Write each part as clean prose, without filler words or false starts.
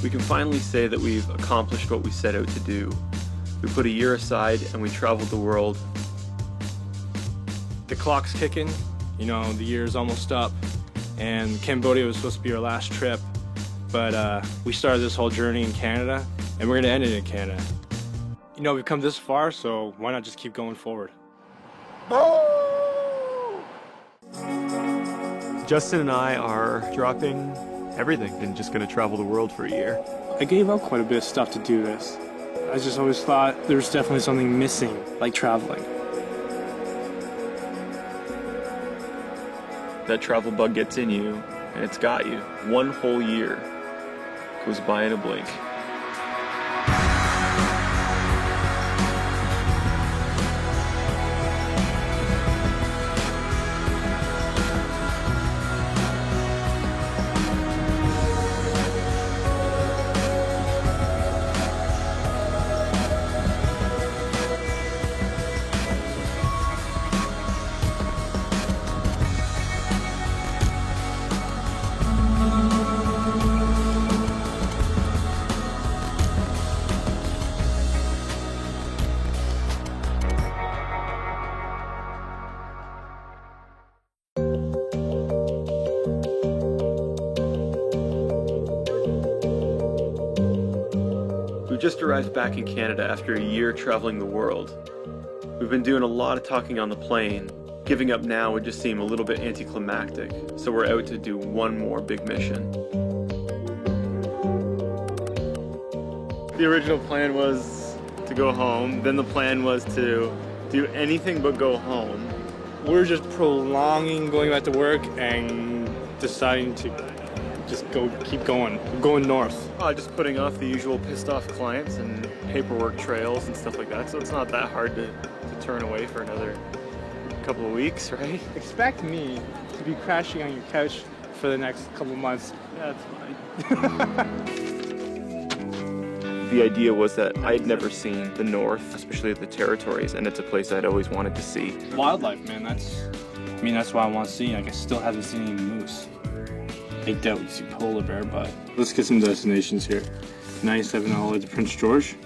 We can finally say that we've accomplished what we set out to do. We put a year aside and we traveled the world. The clock's kicking, you know, the year's almost up, and Cambodia was supposed to be our last trip, but we started this whole journey in Canada, and we're gonna end it in Canada. You know, we've come this far, so why not just keep going forward? Justin and I are dropping everything and just gonna travel the world for a year. I gave up quite a bit of stuff to do this. I just always thought there was definitely something missing, like traveling. That travel bug gets in you, and it's got you. One whole year goes by in a blink. We just arrived back in Canada after a year traveling the world. We've been doing a lot of talking on the plane. Giving up now would just seem a little bit anticlimactic, so we're out to do one more big mission. The original plan was to go home, then the plan was to do anything but go home. We're just prolonging going back to work and deciding to just keep going. We're going north. Just putting off the usual pissed off clients and paperwork trails and stuff like that, so it's not that hard to turn away for another couple of weeks, right? Expect me to be crashing on your couch for the next couple of months. That's fine. The idea was that I'd never seen the North, especially the territories, and it's a place I'd always wanted to see. Wildlife, man, that's why I want to see. Like, I still haven't seen any moose. I doubt you see polar bear, but let's get some destinations here. 97 all the way to Prince George.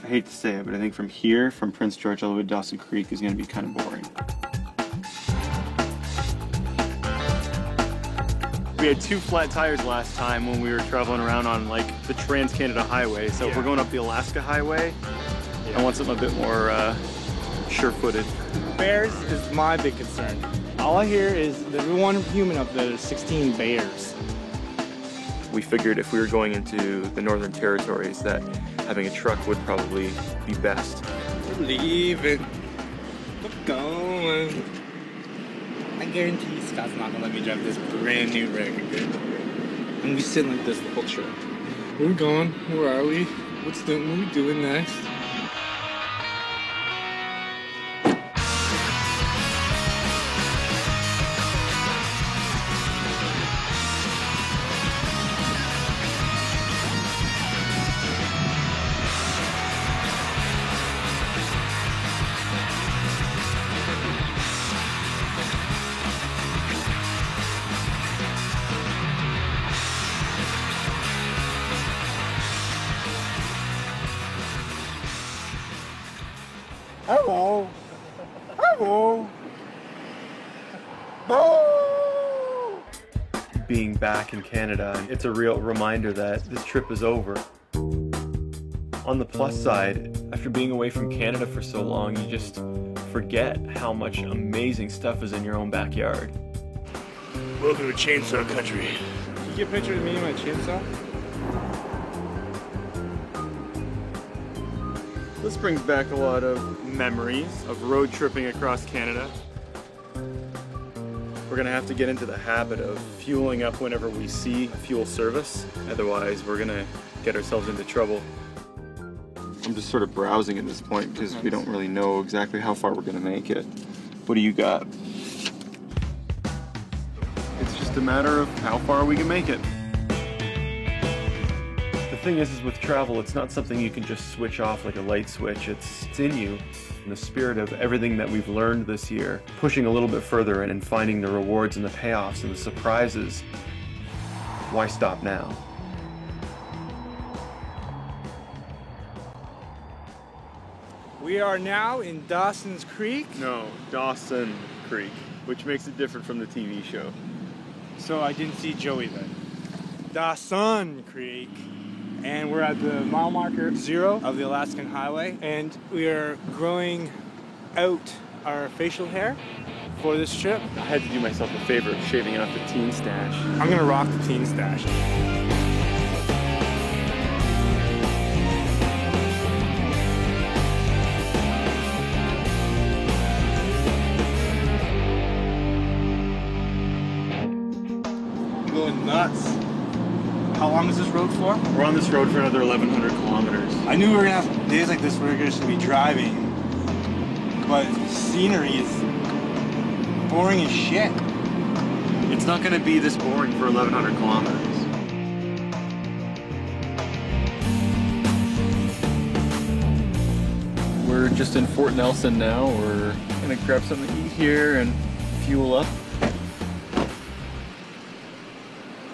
I hate to say it, but I think from here, from Prince George all the way to Dawson Creek is going to be kind of boring. We had 2 flat tires last time when we were traveling around on like the Trans-Canada Highway, so if we're going up the Alaska Highway, I want something a bit more sure-footed. Bears is my big concern. All I hear is there's one human up there, there's 16 bears. We figured if we were going into the Northern Territories that having a truck would probably be best. We're leaving. We're going. I guarantee you Scott's not gonna let me drive this brand new wreck again. I'm gonna be sitting like this the whole trip. We're going. Where are we? What are we doing next? Hello. Hello. No. Being back in Canada, it's a real reminder that this trip is over. On the plus side, after being away from Canada for so long, you just forget how much amazing stuff is in your own backyard. Welcome to Chainsaw Country. Can you get a picture of me and my chainsaw? This brings back a lot of memories of road tripping across Canada. We're gonna have to get into the habit of fueling up whenever we see a fuel service. Otherwise, we're gonna get ourselves into trouble. I'm just sort of browsing at this point because we don't really know exactly how far we're gonna make it. What do you got? It's just a matter of how far we can make it. The thing is with travel, it's not something you can just switch off like a light switch. It's in you. In the spirit of everything that we've learned this year, pushing a little bit further and finding the rewards and the payoffs and the surprises, why stop now? We are now in Dawson's Creek. No, Dawson Creek, which makes it different from the TV show. So I didn't see Joey then. Dawson Creek. And we're at the mile marker 0 of the Alaskan Highway. And we are growing out our facial hair for this trip. I had to do myself a favor of shaving off the teen stash. I'm gonna rock the teen stash. Going nuts. How long is this road for? We're on this road for another 1,100 kilometers. I knew we were gonna have days like this where we were just gonna be driving, but scenery is boring as shit. It's not going to be this boring for 1,100 kilometers. We're just in Fort Nelson now. We're going to grab something to eat here and fuel up.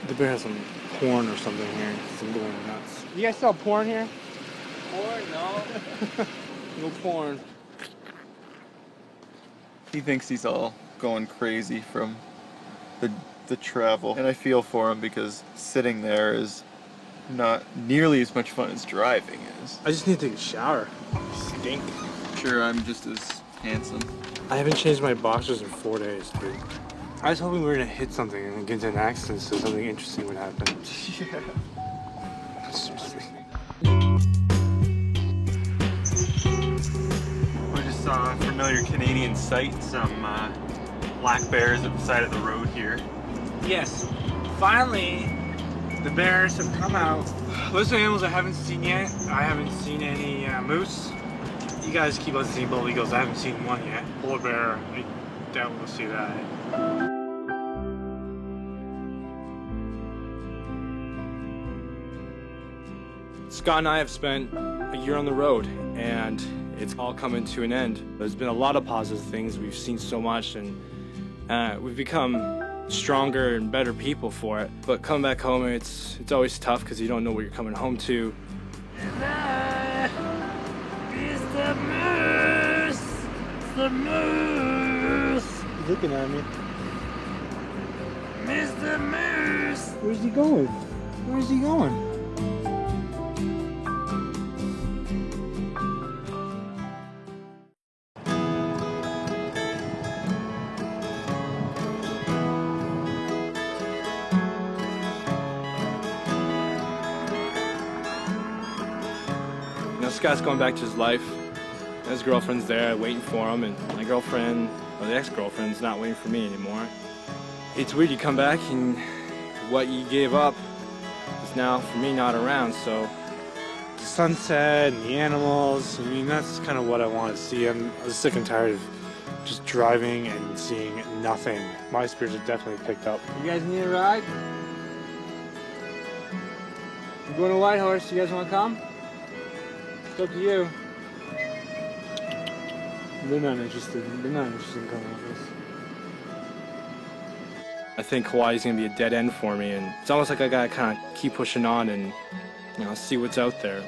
The bear has some porn or something here. It's going nuts. You guys sell porn here? Porn? No. No porn. He thinks he's all going crazy from the travel, and I feel for him because sitting there is not nearly as much fun as driving is. I just need to take a shower. Stink. Sure, I'm just as handsome. I haven't changed my boxers in 4 days, dude. I was hoping we were gonna hit something and get into an accident so something interesting would happen. Yeah. Seriously. We just saw a familiar Canadian sight, some black bears at the side of the road here. Yes, finally, the bears have come out. Those are animals I haven't seen yet. I haven't seen any moose. You guys keep on seeing bald eagles. I haven't seen one yet. Polar bear, I doubt we'll see that. Scott and I have spent a year on the road, and it's all coming to an end. There's been a lot of positive things. We've seen so much, and we've become stronger and better people for it. But coming back home, it's always tough because you don't know what you're coming home to. Mr. Moose! The Moose! He's looking at me. Mr. Moose! Where's he going? Where's he going? Scott's going back to his life. His girlfriend's there waiting for him, and my girlfriend, or the ex-girlfriend's not waiting for me anymore. It's weird, you come back and what you gave up is now, for me, not around, so the sunset and the animals, I mean, that's kind of what I want to see. I was sick and tired of just driving and seeing nothing. My spirits have definitely picked up. You guys need a ride? We're going to Whitehorse. You guys want to come? It's up to you. They're not interested. They're not interested in coming with us. I think Hawaii's gonna be a dead end for me, and it's almost like I gotta kind of keep pushing on and, you know, see what's out there.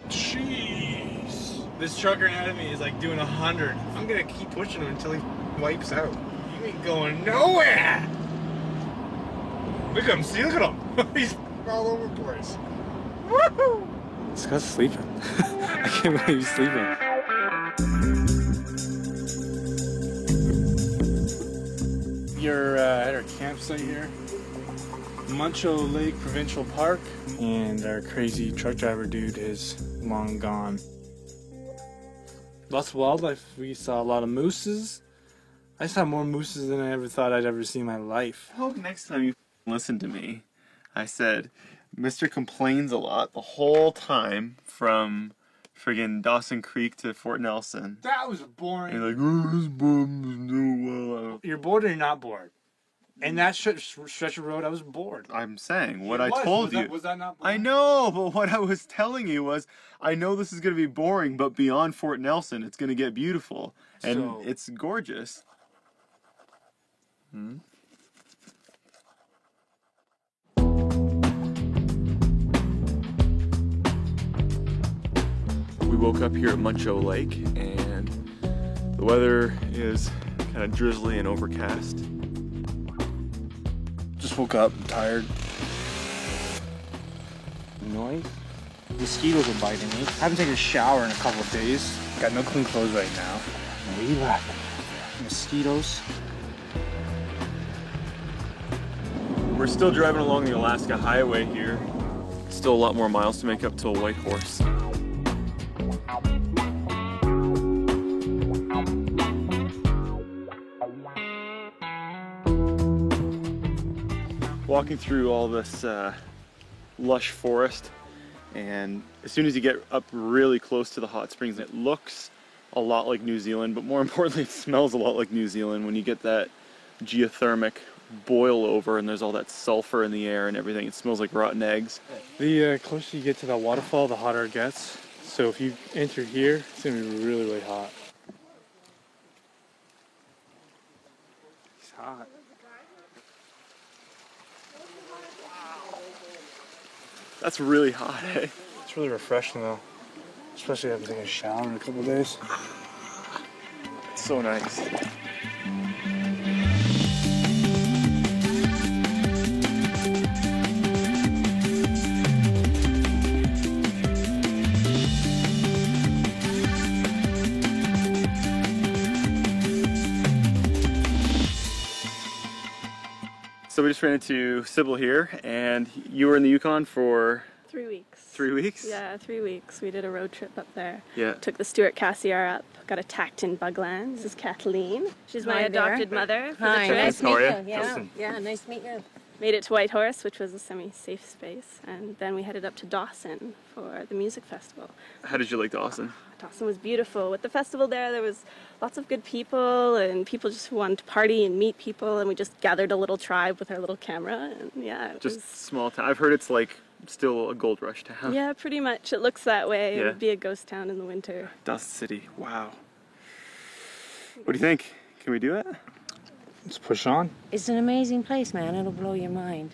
Jeez. This trucker ahead of me is like doing 100. I'm gonna keep pushing him until he wipes out. You ain't going nowhere. Look at him. See, look at him. He's all over the place. Woohoo! Scott's sleeping. I can't believe he's sleeping. You're at our campsite here, Muncho Lake Provincial Park, and our crazy truck driver dude is long gone. Lots of wildlife. We saw a lot of mooses. I saw more mooses than I ever thought I'd ever see in my life. I hope next time you listen to me, I said, Mr. complains a lot the whole time from friggin' Dawson Creek to Fort Nelson. That was boring. And you're like, oh, this bum no well. You're bored or you're not bored? And that stretch of road, I was bored. I'm saying what I Was. told you. Was that not boring? I know, but what I was telling you was, I know this is going to be boring, but beyond Fort Nelson, it's going to get beautiful. And So- it's gorgeous. We We woke up here at Muncho Lake and the weather is kind of drizzly and overcast. Just woke up, tired. Noise? Mosquitoes are biting me. I haven't taken a shower in a couple of days. Got no clean clothes right now. Relax. Mosquitoes. We're still driving along the Alaska Highway here. Still a lot more miles to make up till Whitehorse. Walking through all this lush forest, and as soon as you get up really close to the hot springs, it looks a lot like New Zealand, but more importantly, it smells a lot like New Zealand when you get that geothermic boil over and there's all that sulfur in the air and everything. It smells like rotten eggs. The closer you get to that waterfall, the hotter it gets. So if you enter here, it's gonna be really, really hot. It's hot. That's really hot, eh? It's really refreshing though. Especially after taking a shower in a couple of days. It's so nice. So we just ran into Sybil here, and you were in the Yukon for 3 weeks. 3 weeks? Yeah, 3 weeks. We did a road trip up there. Yeah. Took the Stuart Cassiar up, got attacked in Bugland. This is Kathleen. She's my Hi there. adopted mother for Hi, the trip. nice to How meet are you. ya? Yeah, Justin. yeah, nice to meet you. Made it to Whitehorse, which was a semi-safe space, and then we headed up to Dawson for the music festival. How did you like Dawson? Dawson was beautiful. With the festival there was lots of good people and people just who wanted to party and meet people, and we just gathered a little tribe with our little camera, and yeah, it Just was... small town. I've heard it's like still a gold rush town. Yeah, pretty much. It looks that way. Yeah. It would be a ghost town in the winter. Dawson City. Wow. What do you think? Can we do it? Let's push on. It's an amazing place, man. It'll blow your mind.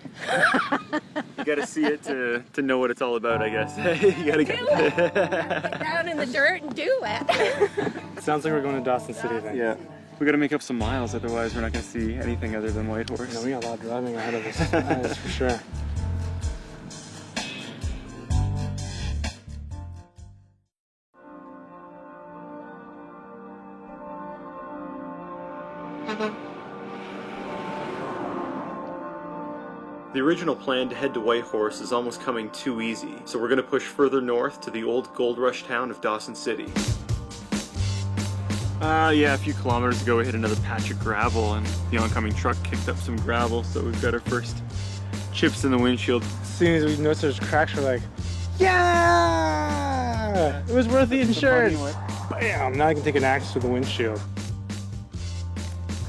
You gotta see it to know what it's all about, I guess. You gotta get Get down in the dirt and do it. Sounds like we're going to Dawson City then. Yeah. We gotta make up some miles, otherwise we're not gonna see anything other than Whitehorse. No, we got a lot of driving ahead of us. That's for sure. The original plan to head to Whitehorse is almost coming too easy, so we're gonna push further north to the old gold rush town of Dawson City. Yeah, a few kilometers ago we hit another patch of gravel and the oncoming truck kicked up some gravel, so we've got our first chips in the windshield. As soon as we noticed there's cracks, we're like, yeah! It was worth the insurance. Bam! Now I can take an axe to the windshield.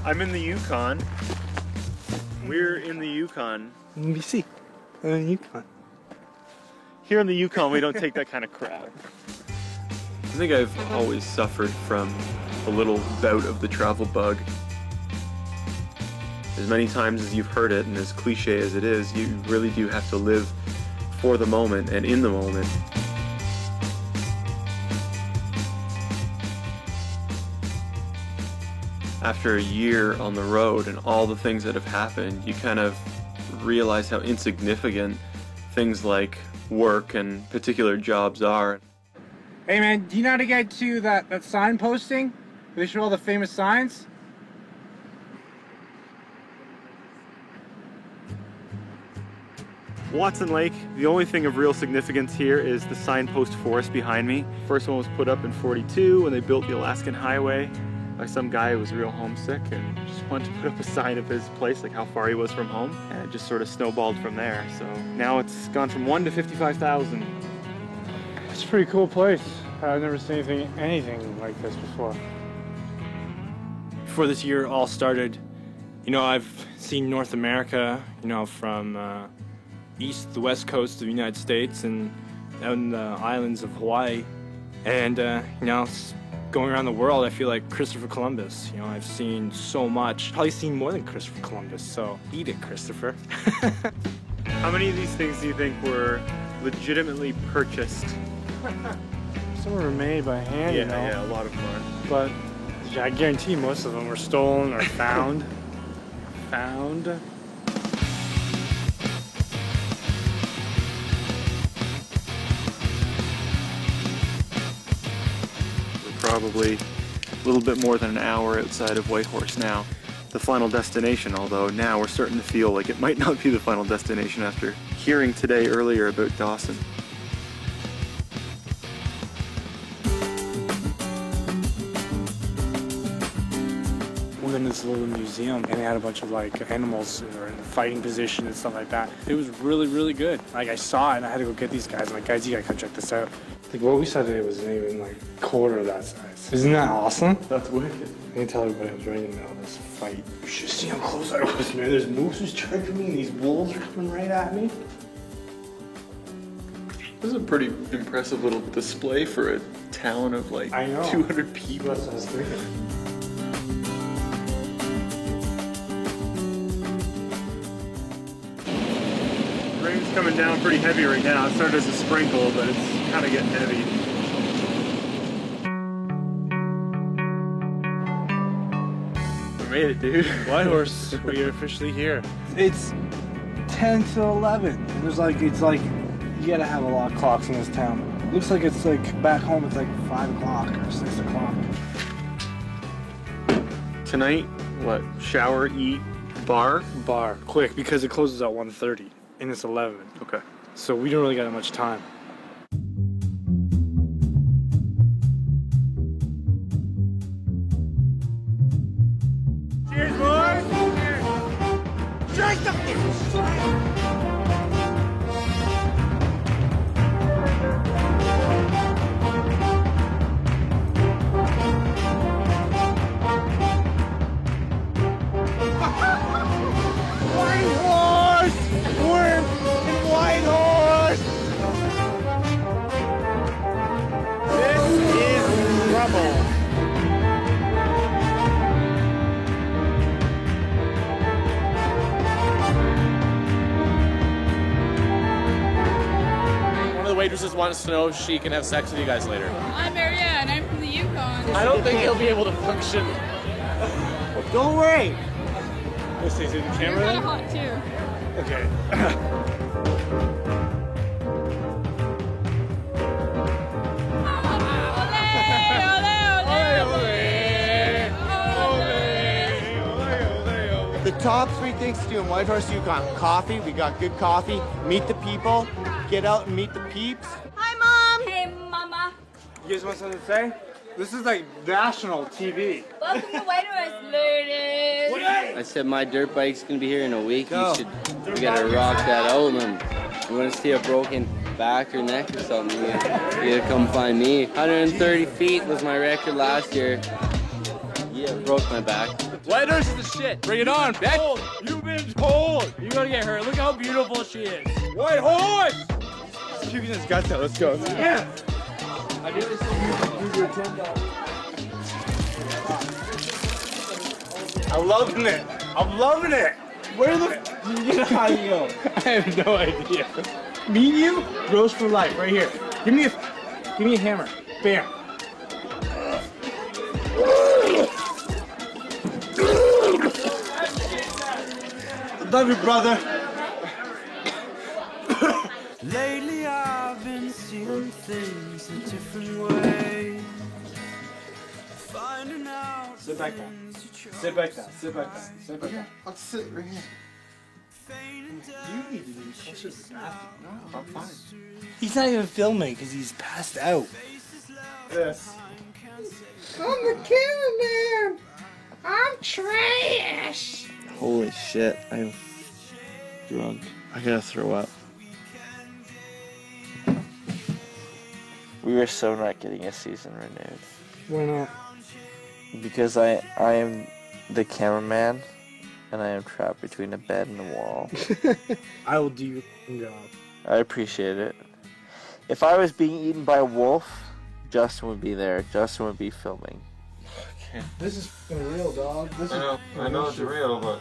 I'm in the Yukon. We're in the Yukon. BC. And then Yukon. Here in the Yukon, we don't take that kind of crap. I think I've always suffered from a little bout of the travel bug. As many times as you've heard it, and as cliche as it is, you really do have to live for the moment and in the moment. After a year on the road and all the things that have happened, you kind of realize how insignificant things like work and particular jobs are. Hey man, do you know how to get to that sign posting? They show all the famous signs? Watson Lake, the only thing of real significance here is the signpost forest behind me. First one was put up in '42 when they built the Alaskan Highway by some guy who was real homesick and just wanted to put up a sign of his place, like how far he was from home, and it just sort of snowballed from there. So now it's gone from 1 to 55,000. It's a pretty cool place. I've never seen anything like this before. Before this year all started, you know, I've seen North America, you know, from the west coast of the United States and down the islands of Hawaii. And, you know, going around the world, I feel like Christopher Columbus. You know, I've seen so much. Probably seen more than Christopher Columbus, so eat it, Christopher. How many of these things do you think were legitimately purchased Some were made by hand, you know. Yeah, a lot of them are. But yeah, I guarantee most of them were stolen or found. Found. We're probably a little bit more than an hour outside of Whitehorse now. The final destination, although now we're starting to feel like it might not be the final destination after hearing today earlier about Dawson. We went in this little museum and they had a bunch of like animals that were in a fighting position and stuff like that. It was really, really good. Like I saw it and I had to go get these guys. I'm like, guys, you gotta come check this out. Like what we saw today wasn't even like a quarter of that size. Isn't that awesome? That's wicked. I can tell everybody I was right in the middle of this fight. You should see how close I was, man. There's mooses charging me and these wolves are coming right at me. This is a pretty impressive little display for a town of like I know. 200 people. That's what I was thinking. Rain's coming down pretty heavy right now. It started as a sprinkle, but it's kind of getting heavy. We made it, dude. Whitehorse, we are officially here. It's 10 to 11. And it's like, you gotta have a lot of clocks in this town. Looks like it's like, back home it's like 5 o'clock or 6 o'clock. Tonight, what? Shower, eat, bar? Bar, quick, because it closes at 1:30 and it's 11. Okay. So we don't really got that much time. Cheers, boys! Cheers! Drink the Whitehorse! We're in Whitehorse! This is trouble. One of the waitresses wants to know if she can have sex with you guys later. I'm Marianne. I'm from the Yukon. I don't think he'll be able to function. Don't worry. This is in the You're camera kind of then? hot too. Okay. The top 3 things to do in Whitehorse, Yukon. Coffee, we got good coffee. Meet the people. Get out and meet the peeps. Hi, Mom. Hey, Mama. You guys want something to say? This is like national TV. Welcome to Whitehorse, ladies. I said my dirt bike's gonna be here in a week. We gotta rock that out, man. You wanna see a broken back or neck or something? You gotta come find me. 130 feet was my record last year. Yeah, broke my back. Whitehorse is the shit. Bring it on, bitch. You've been told! You're gonna get her. Look how beautiful she is. Whitehorse! He's puking his guts out. Let's go. Yeah. I'm loving it. I'm loving it. Where the did you get a high go? I have no idea. Me and you, bros for life, right here. Give me a hammer. Bam. Love you, brother. Lately I've been seeing things a different way. Finding out Sit back down. Sit back down. Sit back down. Sit back down. I'll sit right here. You need to be closer to the bathroom. No, I'm fine. He's not even filming because he's passed out. This. I'm the cameraman. I'm trash. Holy shit, I'm drunk. I gotta throw up. We are so not getting a season renewed. Why not? Because I am the cameraman and I am trapped between a bed and a wall. I will do your job. I appreciate it. If I was being eaten by a wolf, Justin would be there. Justin would be filming. This is real, dog. This I know it's real, but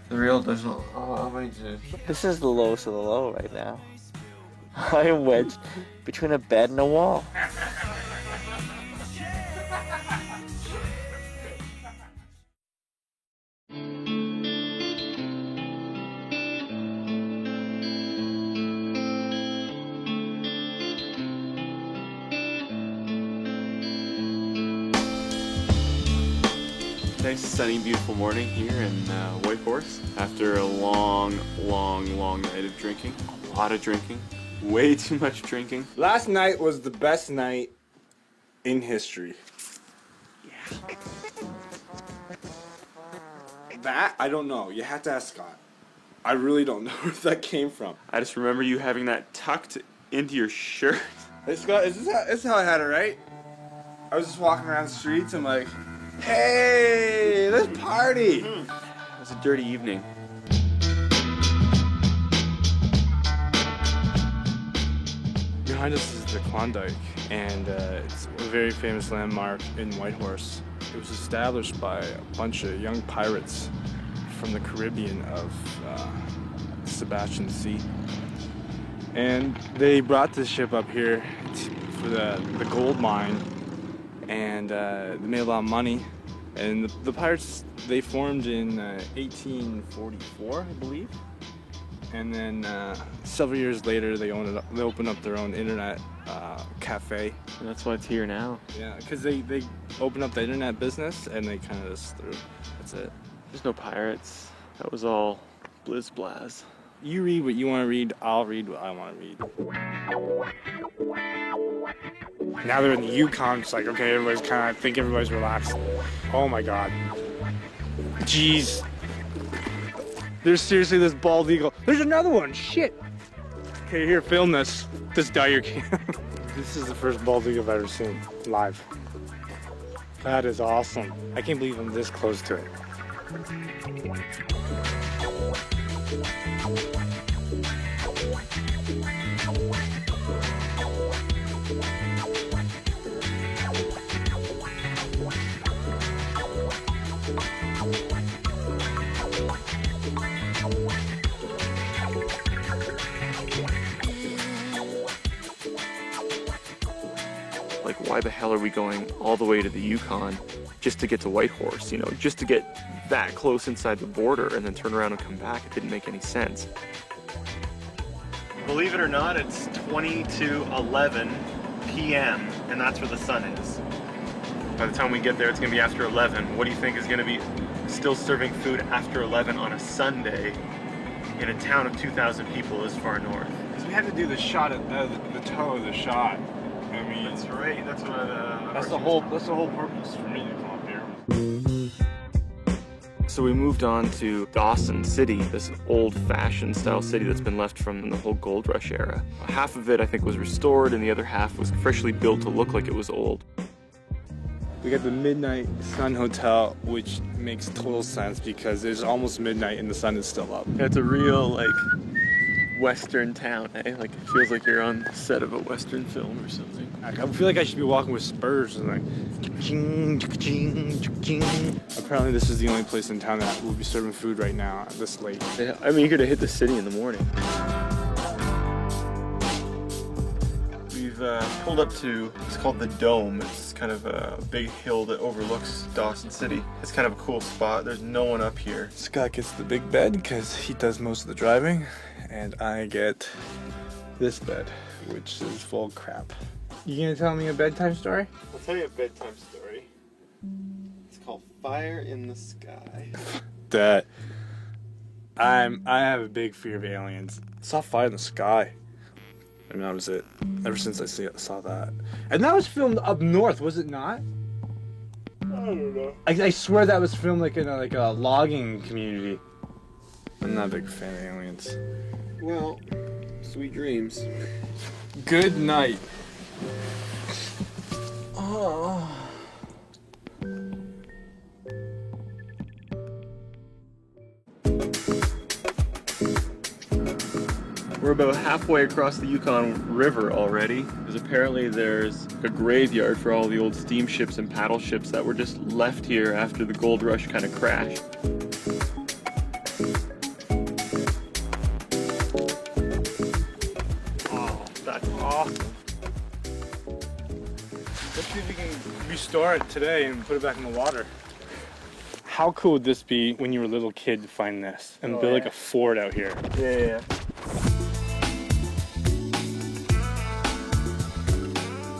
the real doesn't allow me to. This is the lowest of the low right now. I am wedged between a bed and a wall. Nice, sunny, beautiful morning here in Whitehorse after a long night of drinking. A lot of drinking. Way too much drinking. Last night was the best night in history. Yeah. That, I don't know. You have to ask Scott. I really don't know where that came from. I just remember you having that tucked into your shirt. Hey Scott, this is how I had it, right? I was just walking around the streets, I'm like, hey, let's party! It was a dirty evening. Behind us is the Klondike, and it's a very famous landmark in Whitehorse. It was established by a bunch of young pirates from the Caribbean of Sebastian Sea. And they brought this ship up here for the gold mine, and they made a lot of money. And the pirates, they formed in 1844, I believe. And then several years later, they opened up their own internet cafe. And that's why it's here now. Yeah, because they opened up the internet business, and they kind of just threw. That's it. There's no pirates. That was all blizz blaz. You read what you want to read. I'll read what I want to read. Now they're in the Yukon. It's like, okay, I think everybody's relaxed. Oh my God. Jeez. There's seriously this bald eagle. There's another one. Shit. Okay, here, film this. This dire cam. This is the first bald eagle I've ever seen live. That is awesome. I can't believe I'm this close to it. Like, why the hell are we going all the way to the Yukon just to get to Whitehorse? You know, just to get that close inside the border and then turn around and come back? It didn't make any sense. Believe it or not, it's 20 to 11 p.m. and that's where the sun is. By the time we get there, it's gonna be after 11. What do you think is gonna be still serving food after 11 on a Sunday in a town of 2,000 people this far north? Because we had to do the shot at the toe of the shot. I mean, that's right. That's what. That's the whole purpose for me to come up here. So we moved on to Dawson City, this old-fashioned style city that's been left from the whole gold rush era. Half of it, I think, was restored, and the other half was freshly built to look like it was old. We got the Midnight Sun Hotel, which makes total sense because it's almost midnight and the sun is still up. It's a real, like, Western town, eh? Like, it feels like you're on the set of a Western film or something. I feel like I should be walking with spurs and like, ching, ching, ching. Apparently this is the only place in town that will be serving food right now this late. Yeah, I mean, you could have hit the city in the morning. We've pulled up to, it's called the Dome. It's kind of a big hill that overlooks Dawson City. It's kind of a cool spot. There's no one up here. Scott gets the big bed because he does most of the driving, and I get this bed, which is full of crap. You gonna tell me a bedtime story? I'll tell you a bedtime story. It's called Fire in the Sky. That I have a big fear of aliens. I saw Fire in the Sky. And that was it. Ever since I saw that. And that was filmed up north, was it not? I don't know. I swear that was filmed like in a logging community. I'm not a big fan of aliens. Well, sweet dreams. Good night. Oh. We're about halfway across the Yukon River already, because apparently there's a graveyard for all the old steamships and paddle ships that were just left here after the gold rush kind of crashed. Oh, That's awesome. Let's see if we can restore it today and put it back in the water. How cool would this be when you were a little kid to find this and build like a fort out here? Yeah.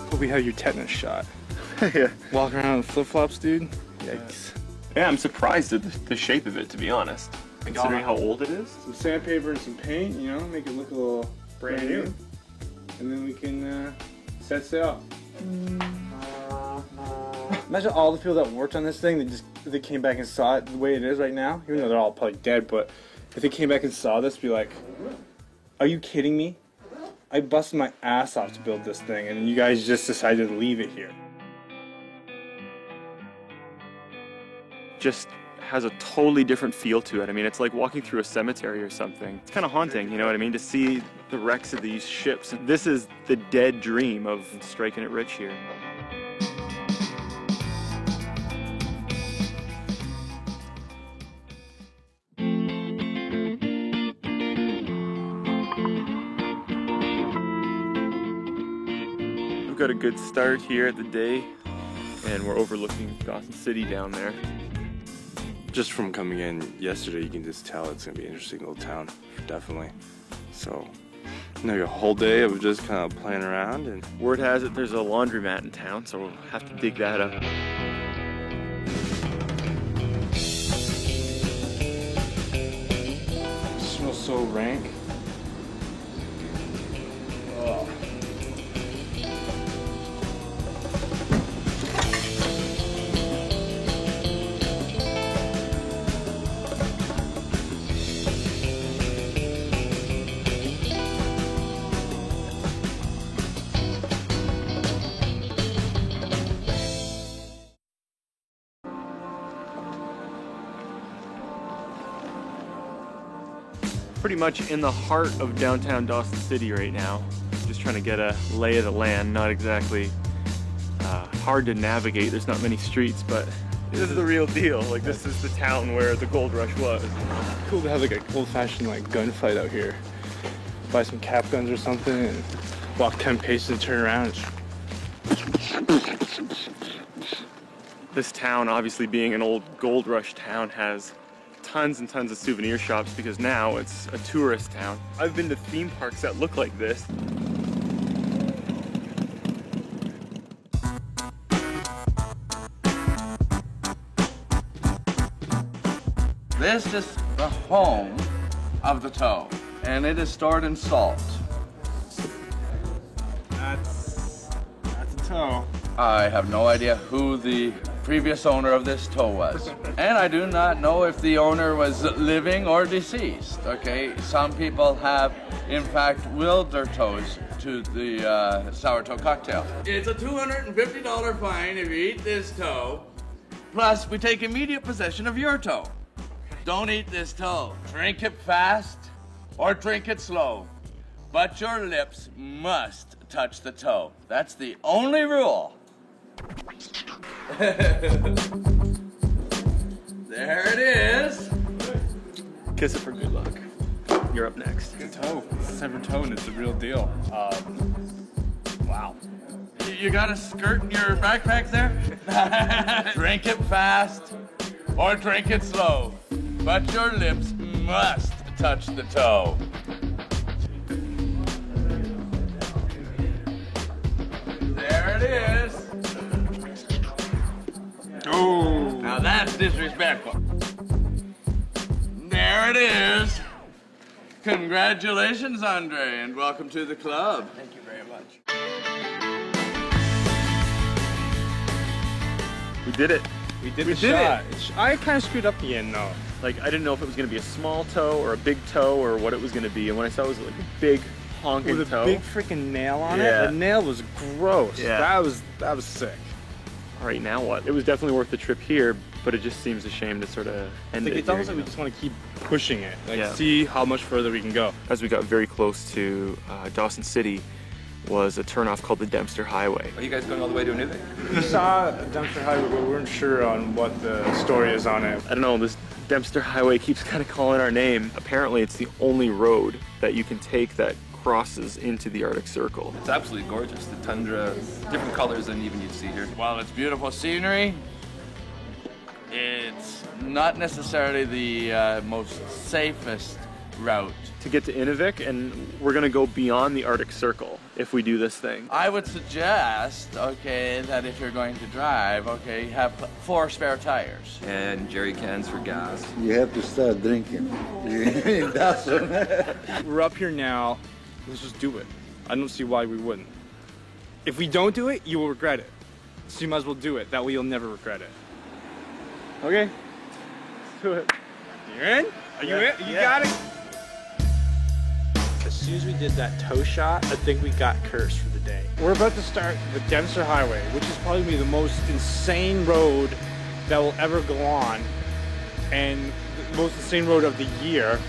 Hope we have your tetanus shot. Yeah. Walking around with flip-flops, dude. Yikes. Yeah, I'm surprised at the shape of it, to be honest. Considering how old it is. Some sandpaper and some paint, you know, make it look a little brand new. And then we can set sail. Imagine all the people that worked on this thing that they came back and saw it the way it is right now. Even though they're all probably dead, but if they came back and saw this, be like, "Are you kidding me? I busted my ass off to build this thing, and you guys just decided to leave it here." Just has a totally different feel to it. I mean, it's like walking through a cemetery or something. It's kind of haunting, you know what I mean? To see the wrecks of these ships. This is the dead dream of striking it rich here. We've got a good start here at the day, and we're overlooking Dawson City down there. Just from coming in yesterday, you can just tell it's gonna be an interesting little town, definitely. So, like a whole day of just kind of playing around. And word has it there's a laundromat in town, so we'll have to dig that up. It smells so rank. Oh. Pretty much in the heart of downtown Dawson City right now. Just trying to get a lay of the land. Not exactly hard to navigate. There's not many streets, but this is the real deal. Like, this is the town where the gold rush was. Cool to have like an old-fashioned like gunfight out here. Buy some cap guns or something and walk 10 paces and turn around. This town, obviously being an old gold rush town, has tons and tons of souvenir shops because now it's a tourist town. I've been to theme parks that look like this. This is the home of the tow, and it is stored in salt. That's a tow. I have no idea who the previous owner of this tow was. And I do not know if the owner was living or deceased, okay? Some people have, in fact, willed their toes to the sourdough cocktail. It's a $250 fine if you eat this toe, plus we take immediate possession of your toe. Don't eat this toe. Drink it fast or drink it slow, but your lips must touch the toe. That's the only rule. There it is. Kiss it for good luck. You're up next. Good toe. Severed toe, and it's the real deal. Wow. You got a skirt in your backpack there? Drink it fast or drink it slow, but your lips must touch the toe. There it is. Oh. Now that's disrespectful. There it is. Congratulations, Andre, and welcome to the club. Thank you very much. We did it. We did the shot. I kind of screwed up the end, though. Like, I didn't know if it was going to be a small toe or a big toe or what it was going to be. And when I saw it was like a big honking with a toe. big freaking nail on it. The nail was gross. Yeah. That was sick. All right, now what? It was definitely worth the trip here, but it just seems a shame to sort of end it. It's almost like we just want to keep pushing it, like see how much further we can go. As we got very close to Dawson City, was a turnoff called the Dempster Highway. Are you guys going all the way to a new thing? We saw a Dempster Highway, but we weren't sure on what the story is on it. I don't know, this Dempster Highway keeps kind of calling our name. Apparently it's the only road that you can take that crosses into the Arctic Circle. It's absolutely gorgeous. The tundra, different colors than even you'd see here. While it's beautiful scenery, it's not necessarily the most safest route. To get to Inuvik, and we're gonna go beyond the Arctic Circle if we do this thing. I would suggest, okay, that if you're going to drive, okay, have 4 spare tires. And jerry cans for gas. You have to start drinking. That's We're up here now. Let's just do it. I don't see why we wouldn't. If we don't do it, you will regret it. So you might as well do it. That way you'll never regret it. Okay. Let's do it. You're in? Are you in? You got it? As soon as we did that toe shot, I think we got cursed for the day. We're about to start the Dempster Highway, which is probably the most insane road that will ever go on, and the most insane road of the year.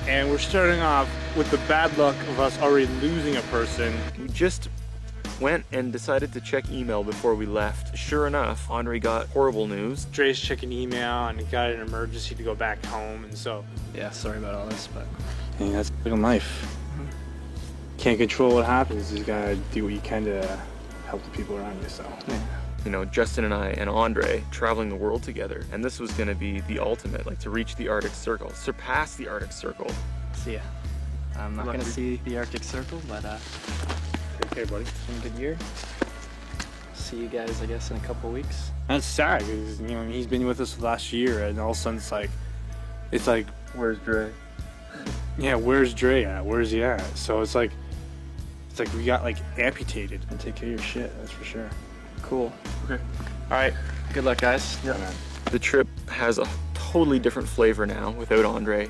And we're starting off with the bad luck of us already losing a person. We just went and decided to check email before we left. Sure enough, Andre got horrible news. Dre's checking email and he got an emergency to go back home, and so yeah, sorry about all this, but yeah, that's like in life. Can't control what happens. You just gotta do what you can to help the people around you. So yeah. You know, Justin and I and Andre traveling the world together, and this was gonna be the ultimate, like to reach the Arctic Circle, surpass the Arctic Circle. See ya. I'm not gonna see the Arctic Circle, but take care, buddy. It's been a good year. See you guys, I guess, in a couple weeks. That's sad because, you know, he's been with us the last year, and all of a sudden it's like, where's Dre? Yeah, where's Dre at? Where's he at? So it's like we got like amputated. And take care of your shit, that's for sure. Cool. Okay. All right. Good luck, guys. Yeah. The trip has a totally different flavor now without Andre,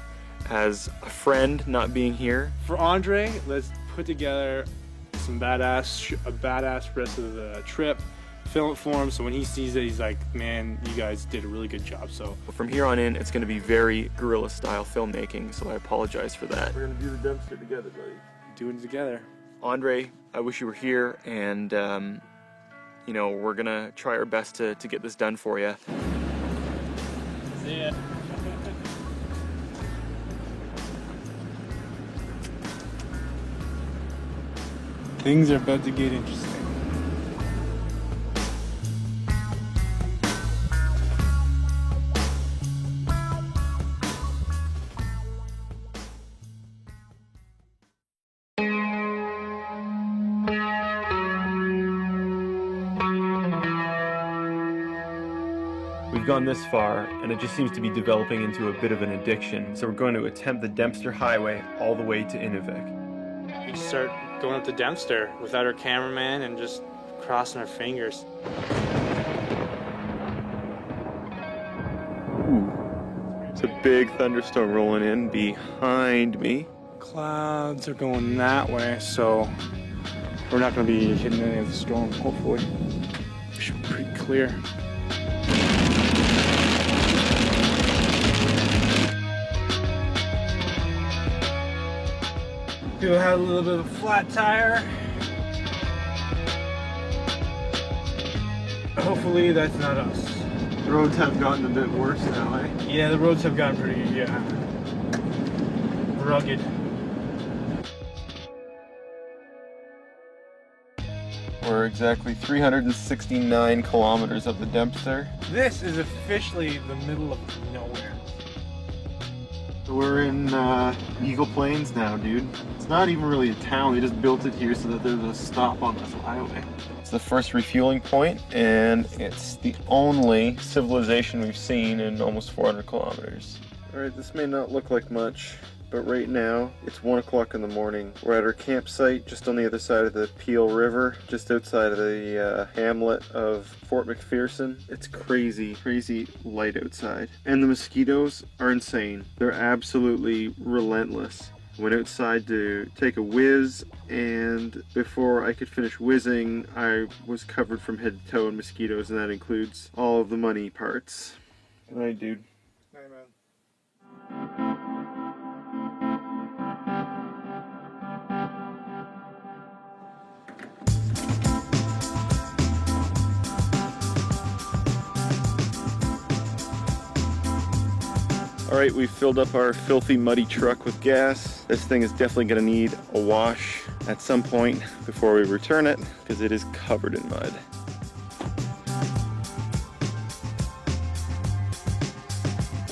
as a friend not being here. For Andre, let's put together a badass rest of the trip, film it for him, so when he sees it, he's like, man, you guys did a really good job. So from here on in, it's going to be very guerrilla style filmmaking, so I apologize for that. We're going to do the Dempster together, buddy. Doing it together. Andre, I wish you were here, and you know, we're going to try our best to get this done for you. See ya. Things are about to get interesting. We've gone this far, and it just seems to be developing into a bit of an addiction, so we're going to attempt the Dempster Highway all the way to Inuvik. We start going up to Dempster without our cameraman and just crossing our fingers. Ooh. It's a big thunderstorm rolling in behind me. Clouds are going that way, so we're not going to be hitting any of the storm, hopefully. We should be pretty clear. People had a little bit of a flat tire. Hopefully that's not us. The roads have gotten a bit worse now, eh? Yeah, the roads have gotten pretty, rugged. We're exactly 369 kilometers up the Dempster. This is officially the middle of nowhere. We're in Eagle Plains now, dude. It's not even really a town. They just built it here so that there's a stop on this highway. It's the first refueling point, and it's the only civilization we've seen in almost 400 kilometers. All right, this may not look like much, but right now it's 1 o'clock in the morning. We're at our campsite just on the other side of the Peel River, just outside of the hamlet of Fort McPherson. It's crazy, crazy light outside. And the mosquitoes are insane. They're absolutely relentless. I went outside to take a whiz, and before I could finish whizzing, I was covered from head to toe in mosquitoes, and that includes all of the money parts. Good night, dude. Hey, man. All All right, we've filled up our filthy, muddy truck with gas. This thing is definitely gonna need a wash at some point before we return it, because it is covered in mud.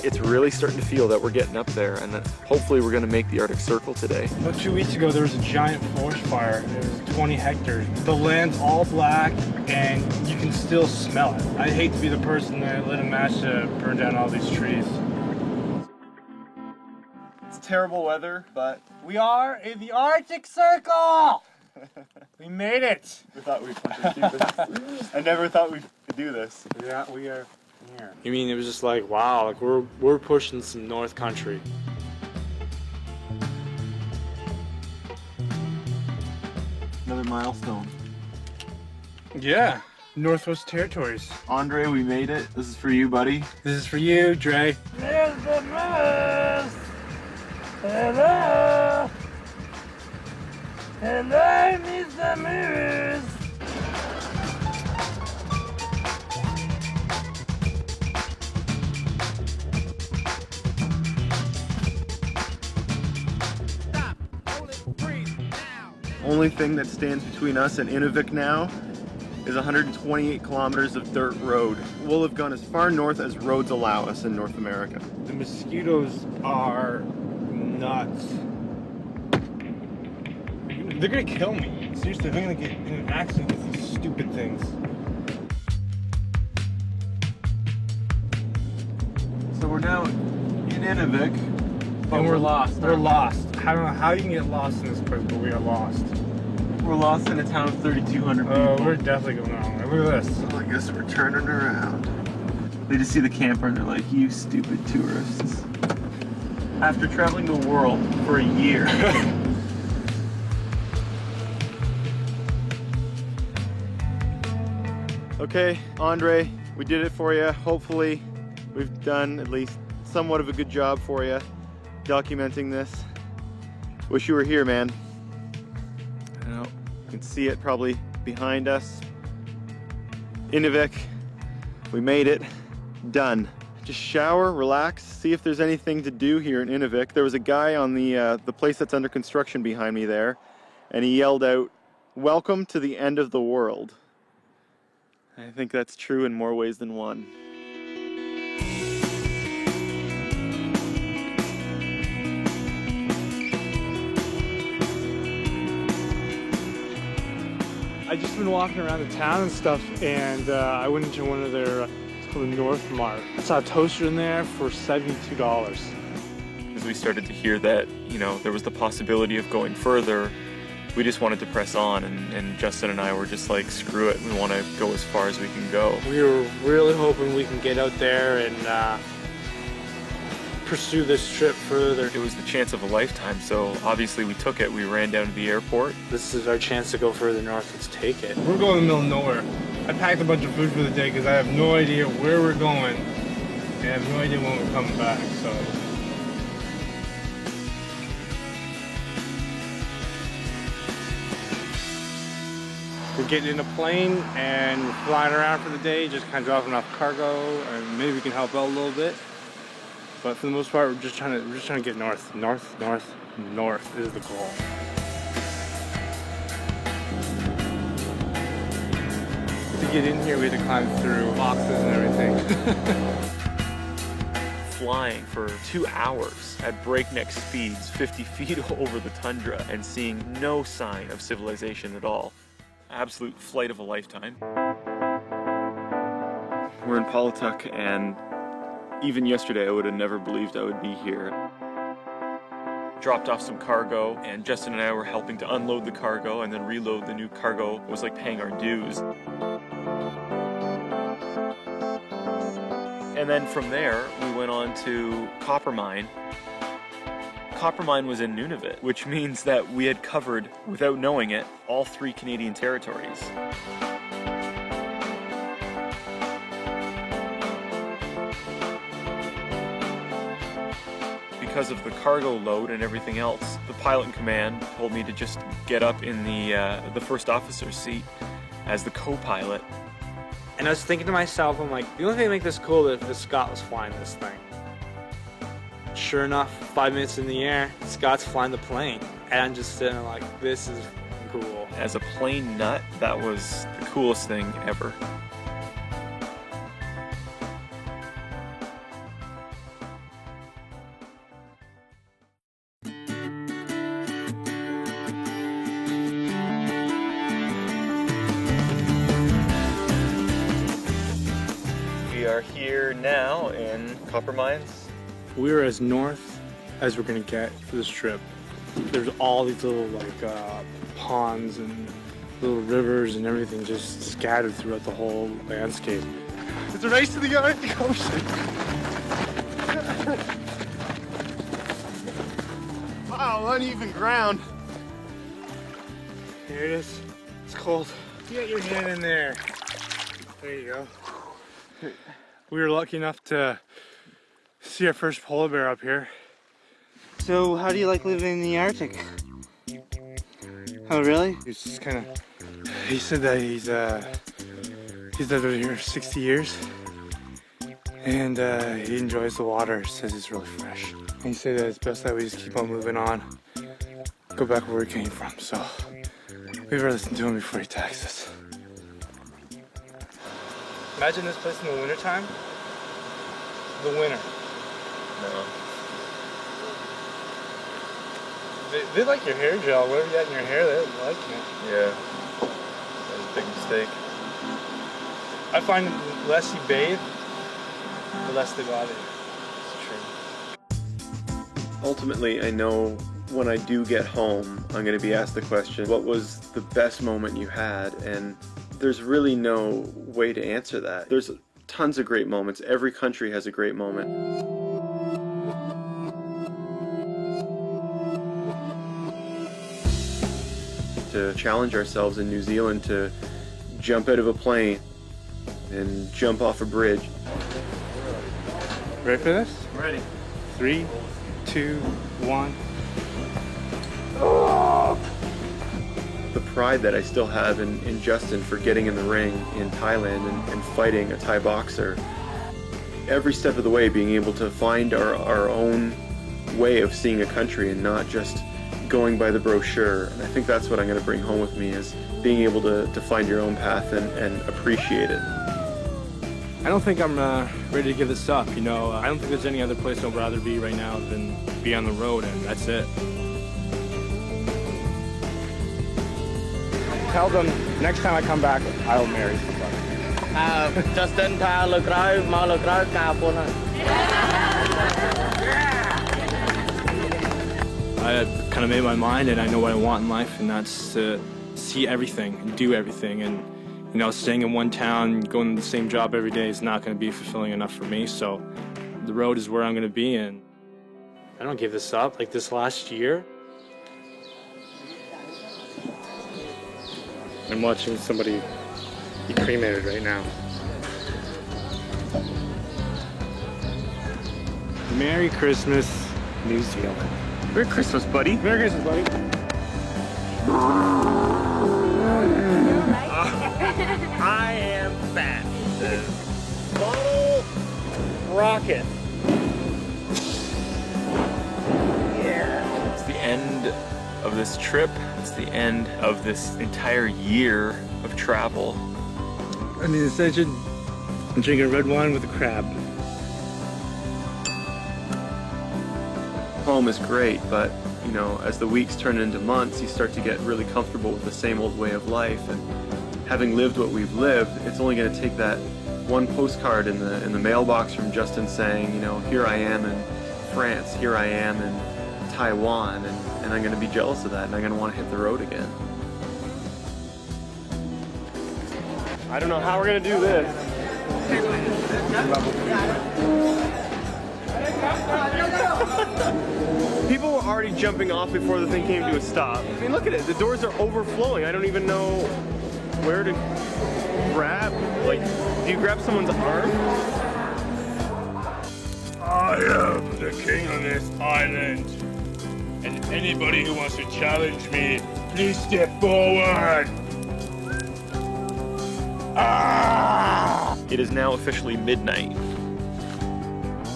It's really starting to feel that we're getting up there, and that hopefully we're gonna make the Arctic Circle today. About 2 weeks ago, there was a giant forest fire. It was 20 hectares. The land's all black, and you can still smell it. I'd hate to be the person that lit a match to burn down all these trees. It's terrible weather, but We are in the Arctic Circle! We made it! we thought we'd fucking do this. I never thought we could do this. Yeah, we are here. You mean it was just like, wow, like we're pushing some North Country. Another milestone. Yeah, Northwest Territories. Andre, we made it. This is for you, buddy. This is for you, Dre. There's the moose. Hello. Hello, Mr. Moose. Only thing that stands between us and Inuvik now is 128 kilometers of dirt road. We'll have gone as far north as roads allow us in North America. The mosquitoes are nuts. They're gonna kill me. Seriously, they're gonna get in an accident with these stupid things. So we're now in Inuvik, but And we're lost. We're lost. I don't know how you can get lost in this place, but we are lost. We're lost in a town of 3,200 people. Oh, we're definitely going wrong. Look at this. So I guess we're turning around. They just see the camper and they're like, you stupid tourists. After traveling the world for a year. Okay, Andre, we did it for you. Hopefully we've done at least somewhat of a good job for you documenting this. Wish you were here, man. I know, you can see it probably behind us. Inuvik, we made it, done. Just shower, relax, see if there's anything to do here in Inuvik. There was a guy on the place that's under construction behind me there, and he yelled out, "Welcome to the end of the world." I think that's true in more ways than one. I just been walking around the town and stuff, and I went into one of their, it's called the North Mart. I saw a toaster in there for $72. As we started to hear that, you know, there was the possibility of going further, we just wanted to press on, and Justin and I were just like, screw it, we want to go as far as we can go. We were really hoping we can get out there and pursue this trip further. It was the chance of a lifetime, so obviously we took it. We ran down to the airport. This is our chance to go further north. Let's take it. We're going in the middle of nowhere. I packed a bunch of food for the day because I have no idea where we're going, and I have no idea when we're coming back, so. We're getting in a plane and we're flying around for the day, just kind of dropping off cargo, and maybe we can help out a little bit. But for the most part, we're just trying to get north. North, north, north is the goal. To get in here, we had to climb through boxes and everything. Flying for 2 hours at breakneck speeds, 50 feet over the tundra, and seeing no sign of civilization at all. Absolute flight of a lifetime. We're in Paulatuk, and even yesterday I would have never believed I would be here. Dropped off some cargo, and Justin and I were helping to unload the cargo and then reload the new cargo. It was like paying our dues. And then from there, we went on to Coppermine. Coppermine was in Nunavut, which means that we had covered, without knowing it, all 3 Canadian territories. Because of the cargo load and everything else, the pilot in command told me to just get up in the first officer's seat as the co-pilot. And I was thinking to myself, I'm like, the only thing that makes this cool is if Scott was flying this thing. Sure enough, 5 minutes in the air, Scott's flying the plane. And I'm just sitting there like, this is cool. As a plane nut, that was the coolest thing ever. We are here now in Copper Mines. We're as north as we're gonna get for this trip. There's all these little ponds and little rivers and everything just scattered throughout the whole landscape. It's a race to the Arctic Ocean. Wow, uneven ground. Here it is. It's cold. Get your hand in there. There you go. We were lucky enough to see our first polar bear up here. So how do you like living in the Arctic? Oh, really? He's just kind of, he said that he's lived over here 60 years. And he enjoys the water, says it's really fresh. And he said that it's best that we just keep on moving on, go back where we came from. So we better listen to him before he attacks us. Imagine this place in the wintertime. The winter. No. They like your hair gel. Whatever you got in your hair, they like it. Yeah. That was a big mistake. I find the less you bathe, the less they bother you. It's true. Ultimately, I know when I do get home, I'm going to be asked the question, what was the best moment you had? And there's really no way to answer that. There's tons of great moments. Every country has a great moment. To challenge ourselves in New Zealand to jump out of a plane and jump off a bridge. Ready for this? I'm ready. 3, 2, 1. The pride that I still have in Justin for getting in the ring in Thailand and fighting a Thai boxer. Every step of the way being able to find our own way of seeing a country and not just going by the brochure. And I think that's what I'm going to bring home with me, is being able to find your own path and appreciate it. I don't think I'm ready to give this up, you know. I don't think there's any other place I'd rather be right now than be on the road, and that's it. Tell them next time I come back, I'll marry somebody. Justin, I kind of made my mind, and I know what I want in life, and that's to see everything and do everything. And you know, staying in one town, going to the same job every day is not going to be fulfilling enough for me. So the road is where I'm going to be, and I don't give this up. Like this last year, I'm watching somebody be cremated right now. Merry Christmas, New Zealand. Merry Christmas, buddy. Merry Christmas, buddy. I am fat. Bottle rocket. Yeah. It's the end of this trip. It's the end of this entire year of travel. I mean, essentially, I'm drinking red wine with a crab. Home is great, but you know, as the weeks turn into months, you start to get really comfortable with the same old way of life. And having lived what we've lived, it's only going to take that one postcard in the mailbox from Justin saying, you know, here I am in France, here I am in Taiwan, and I'm going to be jealous of that, and I'm going to want to hit the road again. I don't know how we're going to do this. People were already jumping off before the thing came to a stop. I mean, look at it. The doors are overflowing. I don't even know where to grab. Like, do you grab someone's arm? I am the king of this island. And anybody who wants to challenge me, please step forward. It is now officially midnight.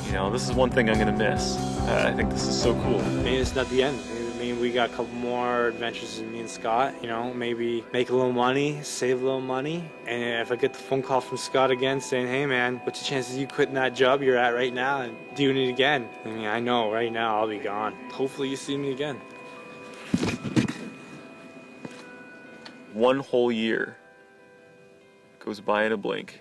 You know, this is one thing I'm gonna miss. I think this is so cool. Maybe it's not the end. Maybe we got a couple more adventures with me and Scott, you know, maybe make a little money, save a little money. And if I get the phone call from Scott again saying, hey man, what's the chances of you quitting that job you're at right now and doing it again? I mean, I know right now I'll be gone. Hopefully you see me again. One whole year goes by in a blink.